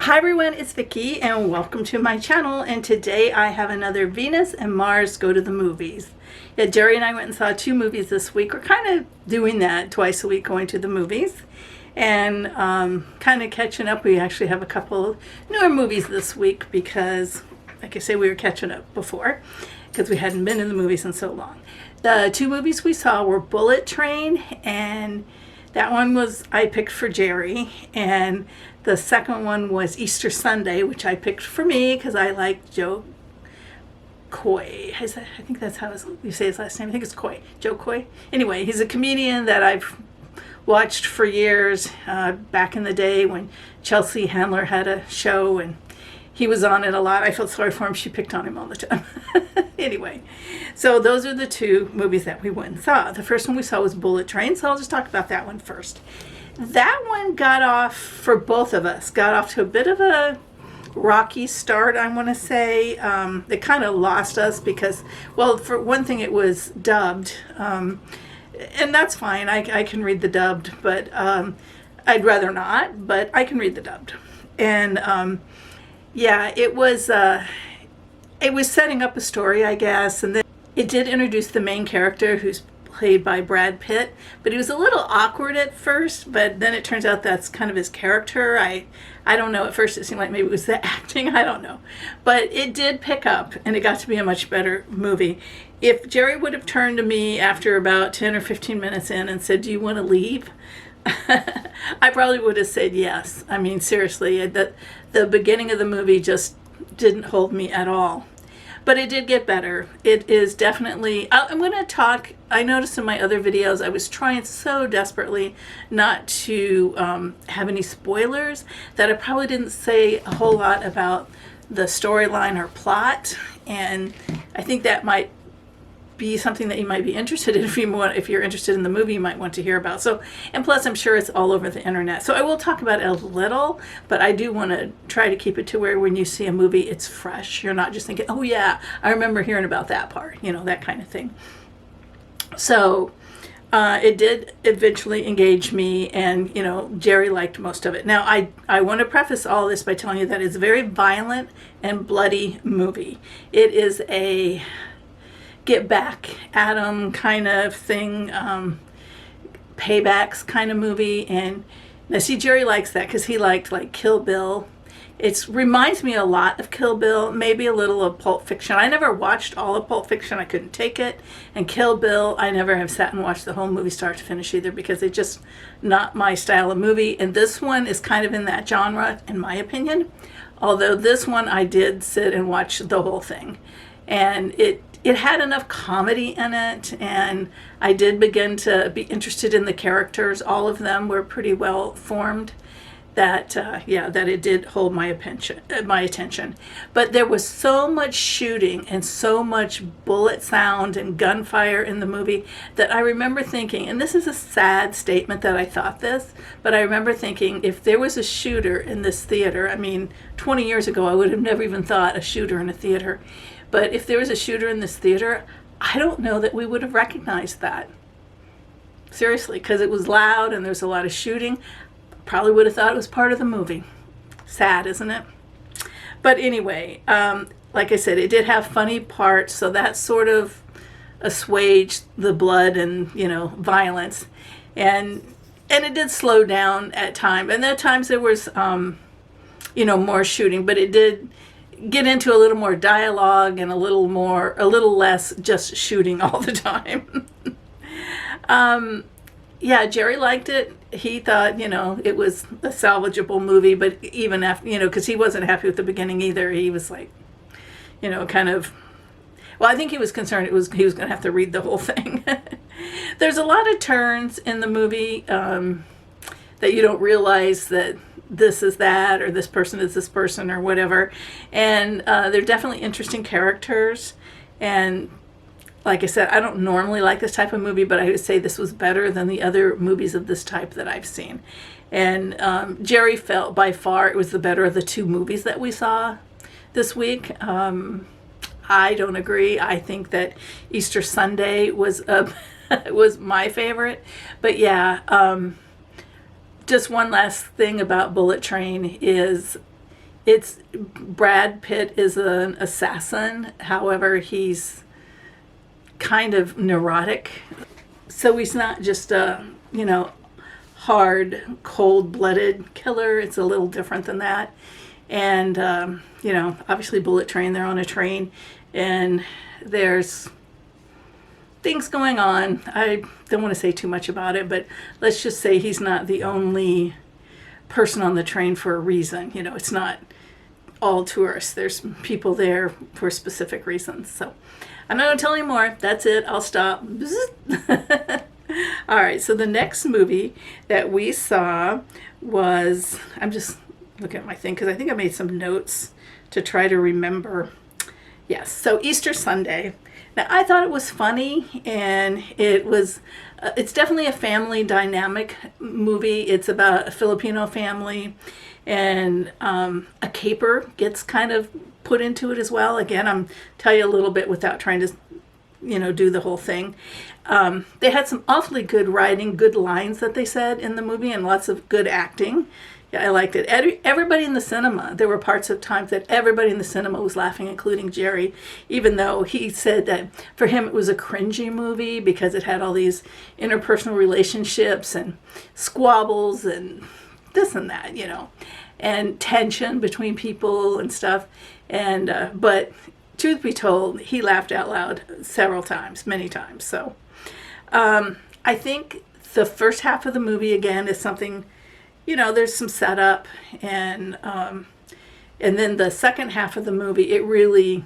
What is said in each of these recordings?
Hi everyone, it's Vicki and welcome to my channel, and today I have another Venus and Mars Go to the Movies. Yeah, Jerry and I went and saw 2 movies this week. We're kind of doing that twice a week, going to the movies and kind of catching up. We actually have a couple newer movies this week because, like I say, we were catching up before because we hadn't been in the movies in so long. The 2 movies we saw were Bullet Train, and that one was I picked for Jerry, and the second one was Easter Sunday, which I picked for me because I like Joe Coy. I think that's how you say his last name. I think it's Coy. Joe Coy. Anyway, he's a comedian that I've watched for years, back in the day when Chelsea Handler had a show and he was on it a lot. I felt sorry for him. She picked on him all the time. Anyway, so those are the 2 movies that we went and saw. The first one we saw was Bullet Train, so I'll just talk about that one first. That one got off, for both of us, got off to a bit of a rocky start, I want to say. It kind of lost us because, well, for one thing, it was dubbed. And that's fine. I can read the dubbed, but I'd rather not, but I can read the dubbed. And yeah, it was setting up a story, I guess, and then it did introduce the main character, who's played by Brad Pitt, but he was a little awkward at first, but then it turns out that's kind of his character. I don't know, at first it seemed like maybe it was the acting, I don't know. But it did pick up, and it got to be a much better movie. If Jerry would have turned to me after about 10 or 15 minutes in and said, "Do you want to leave?" I probably would have said yes. I mean, seriously, the beginning of the movie just didn't hold me at all. But it did get better. It is definitely, I'm going to talk, I noticed in my other videos, I was trying so desperately not to have any spoilers that I probably didn't say a whole lot about the storyline or plot. And I think that might be something that you might be interested in. If you're interested in the movie, you might want to hear about. So, and plus I'm sure it's all over the internet. So I will talk about it a little, but I do want to try to keep it to where when you see a movie, it's fresh. You're not just thinking, "Oh yeah, I remember hearing about that part," that kind of thing. So it did eventually engage me, and Jerry liked most of it. Now I want to preface all this by telling you that it's a very violent and bloody movie. It is a get back at 'em kind of thing, paybacks kind of movie. And now see, Jerry likes that because he liked like Kill Bill. It reminds me a lot of Kill Bill, maybe a little of Pulp Fiction. I never watched all of Pulp Fiction. I couldn't take it. And Kill Bill, I never have sat and watched the whole movie start to finish either, because it's just not my style of movie. And this one is kind of in that genre, in my opinion. Although this one I did sit and watch the whole thing. And it had enough comedy in it, and I did begin to be interested in the characters. All of them were pretty well formed. That it did hold my attention. But there was so much shooting and so much bullet sound and gunfire in the movie that I remember thinking, and this is a sad statement that I thought this, but I remember thinking, if there was a shooter in this theater, I mean, 20 years ago I would have never even thought a shooter in a theater. But if there was a shooter in this theater, I don't know that we would have recognized that. Seriously, because it was loud and there's a lot of shooting. Probably would have thought it was part of the movie. Sad, isn't it? But anyway, like I said, it did have funny parts, so that sort of assuaged the blood and, violence. And it did slow down at times. And at times there was, more shooting, but it did get into a little more dialogue and a little less just shooting all the time. Yeah, Jerry liked it. He thought, it was a salvageable movie, but even after, because he wasn't happy with the beginning either. He was like, kind of, well, I think he was concerned he was going to have to read the whole thing. There's a lot of turns in the movie that you don't realize that this is that, or this person is this person, or whatever. And they're definitely interesting characters. And like I said, I don't normally like this type of movie, but I would say this was better than the other movies of this type that I've seen. And Jerry felt by far it was the better of the 2 movies that we saw this week. I don't agree. I think that Easter Sunday was was my favorite. But yeah, just one last thing about Bullet Train is it's Brad Pitt is an assassin. However, he's kind of neurotic. So he's not just a, hard, cold-blooded killer. It's a little different than that. And, obviously Bullet Train, they're on a train, and there's things going on. I don't want to say too much about it, but let's just say he's not the only person on the train for a reason. It's not all tourists. There's people there for specific reasons. So I'm not going to tell you more. That's it. I'll stop. All right. So the next movie that we saw was, I'm just looking at my thing because I think I made some notes to try to remember. Yes. So Easter Sunday. Now, I thought it was funny, and it's definitely a family dynamic movie. It's about a Filipino family, and a caper gets kind of put into it as well. Again, I'm tell you a little bit without trying to, do the whole thing. They had some awfully good writing, good lines that they said in the movie, and lots of good acting. I liked it. Everybody in the cinema, there were parts of times that everybody in the cinema was laughing, including Jerry, even though he said that for him it was a cringy movie because it had all these interpersonal relationships and squabbles and this and that, and tension between people and stuff. And but truth be told, he laughed out loud several times, many times. So I think the first half of the movie, again, is something, there's some setup, and then the second half of the movie,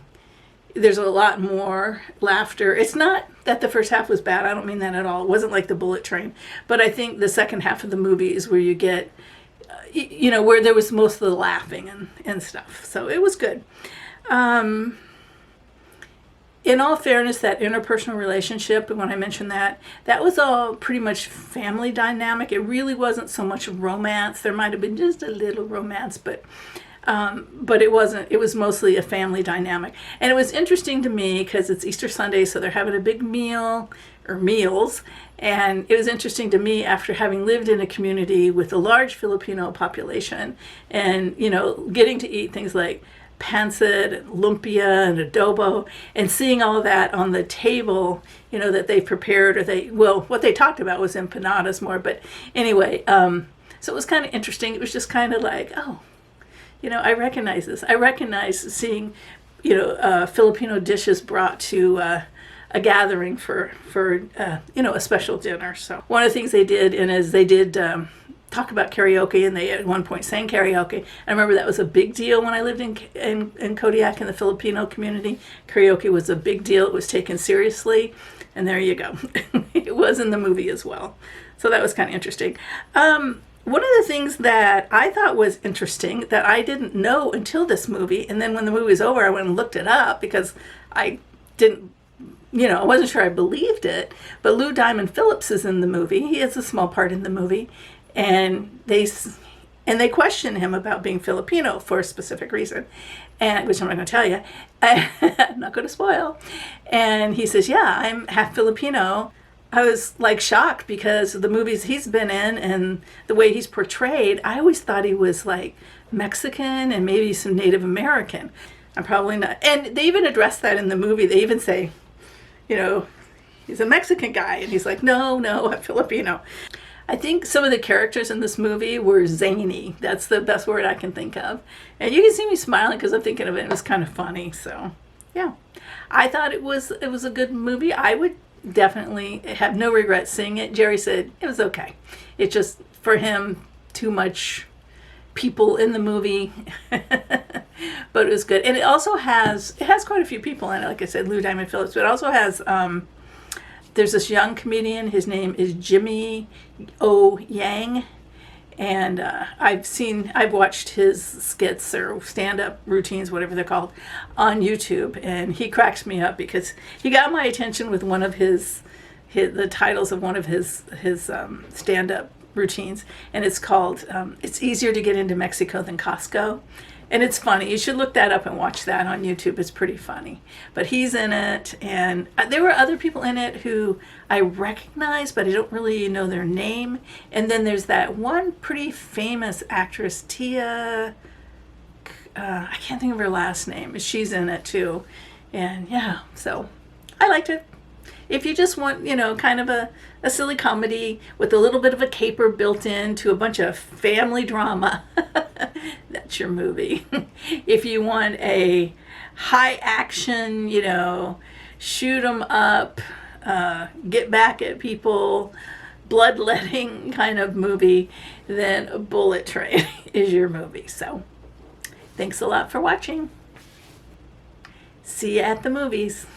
there's a lot more laughter. It's not that the first half was bad. I don't mean that at all. It wasn't like the Bullet Train. But I think the second half of the movie is where you get, where there was most of the laughing and stuff. So it was good. In all fairness, that interpersonal relationship, when I mentioned that was all pretty much family dynamic. It really wasn't so much romance. There might have been just a little romance, but it wasn't. It was mostly a family dynamic. And it was interesting to me because it's Easter Sunday, so they're having a big meal or meals. And it was interesting to me, after having lived in a community with a large Filipino population and, getting to eat things like pancit and lumpia and adobo, and seeing all of that on the table, that they prepared, what they talked about was empanadas more, but anyway, so it was kind of interesting. It was just kind of like, oh, I recognize this. I recognize seeing, Filipino dishes brought to a gathering for a special dinner. So one of the things they did, talk about karaoke, and they at one point sang karaoke. I remember that was a big deal when I lived in Kodiak in the Filipino community. Karaoke was a big deal. It was taken seriously, and there you go. It was in the movie as well. So that was kind of interesting. One of the things that I thought was interesting that I didn't know until this movie, and then when the movie was over, I went and looked it up because I didn't, I wasn't sure I believed it, but Lou Diamond Phillips is in the movie. He has a small part in the movie. And they question him about being Filipino for a specific reason, and which I'm not going to tell you. I'm not going to spoil. And he says, "Yeah, I'm half Filipino." I was like shocked because of the movies he's been in and the way he's portrayed. I always thought he was like Mexican and maybe some Native American. I'm probably not. And they even address that in the movie. They even say, he's a Mexican guy, and he's like, no, I'm Filipino. I think some of the characters in this movie were zany. That's the best word I can think of. And you can see me smiling because I'm thinking of it. It was kind of funny. So, yeah. I thought it was a good movie. I would definitely have no regrets seeing it. Jerry said it was okay. It just, for him, too much people in the movie. But it was good. And it also has quite a few people in it. Like I said, Lou Diamond Phillips. But it also has... there's this young comedian. His name is Jimmy O. Yang, and I've watched his skits or stand-up routines, whatever they're called, on YouTube, and he cracks me up because he got my attention with one of the titles of one of his stand-up routines, and it's called "It's Easier to Get into Mexico Than Costco." And it's funny. You should look that up and watch that on YouTube. It's pretty funny. But he's in it, and there were other people in it who I recognize, but I don't really know their name. And then there's that one pretty famous actress, Tia I can't think of her last name. She's in it too. And yeah, so I liked it. If you just want, kind of a silly comedy with a little bit of a caper built in to a bunch of family drama, that's your movie. If you want a high action, shoot 'em up, get back at people, bloodletting kind of movie, then Bullet Train is your movie. So thanks a lot for watching. See you at the movies.